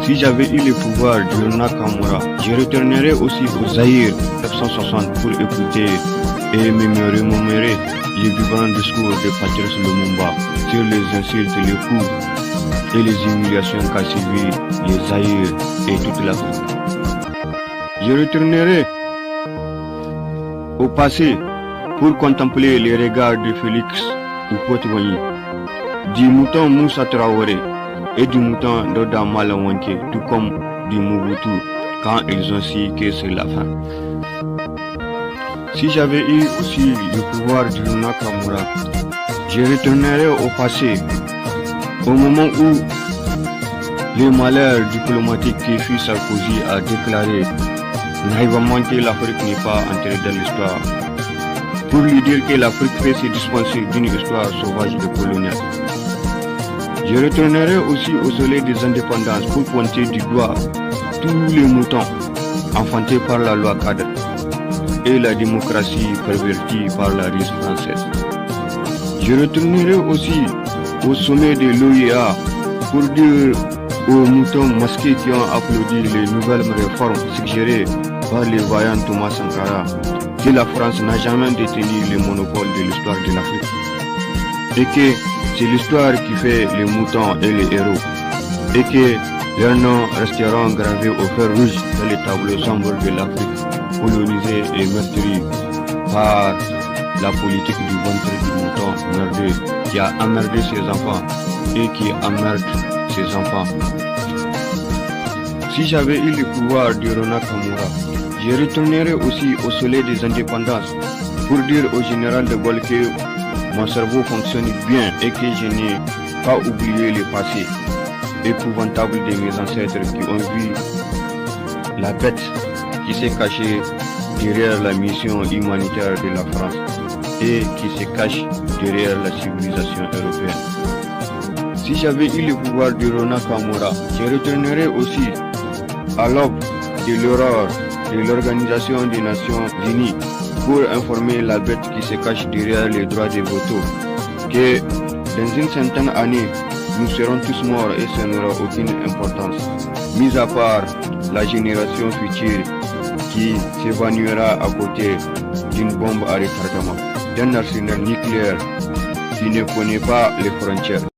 Si j'avais eu le pouvoir de Lona Kamura, je retournerais aussi au Zaïre 1960 pour écouter et me remémorer les vibrants discours de Patrice Lumumba sur les insultes, les coups et les humiliations qu'a suivi les Zaïre et toute l'Afrique. Je retournerai au passé pour contempler les regards de Félix Houphouët-Boigny, du mouton Moussa Traoré et du mouton Doda Malawanké, tout comme du Mobutu, quand ils ont su que c'est la fin. Si j'avais eu aussi le pouvoir de Lona Kamura, je retournerais au passé, au moment où le malheur diplomatique que fut Sarkozy a déclaré naïvement que l'Afrique n'est pas entrée dans l'histoire, pour lui dire que l'Afrique peut se dispenser d'une histoire sauvage et coloniale. Je retournerai aussi au soleil des indépendances pour pointer du doigt tous les moutons enfantés par la loi cadre et la démocratie pervertie par la Russie française. Je retournerai aussi au sommet de l'OIA pour dire aux moutons masqués qui ont applaudi les nouvelles réformes suggérées par les voyants Thomas Sankara que la France n'a jamais détenu le monopole de l'histoire de l'Afrique et que c'est l'histoire qui fait les moutons et les héros et que leurs noms resteront gravés au fer rouge dans les tableaux sombres de l'Afrique colonisée et meurtrie par la politique du ventre du mouton merdeux qui a emmerdé ses enfants et qui emmerde ses enfants. Si j'avais eu le pouvoir de Lona Kamura, je retournerais aussi au soleil des indépendances pour dire au général de Gaulle que mon cerveau fonctionne bien et que je n'ai pas oublié le passé épouvantable de mes ancêtres qui ont vu la bête qui s'est cachée derrière la mission humanitaire de la France et qui se cache derrière la civilisation européenne. Si j'avais eu le pouvoir de Lona Kamura, je retournerais aussi à l'aube de l'horreur de l'Organisation des Nations Unies pour informer la bête qui se cache derrière les droits des vautours que dans une centaine d'années, nous serons tous morts et ça n'aura aucune importance, mis à part la génération future qui s'évanouira à côté d'une bombe à retardement, d'un arsenal nucléaire qui ne connaît pas les frontières.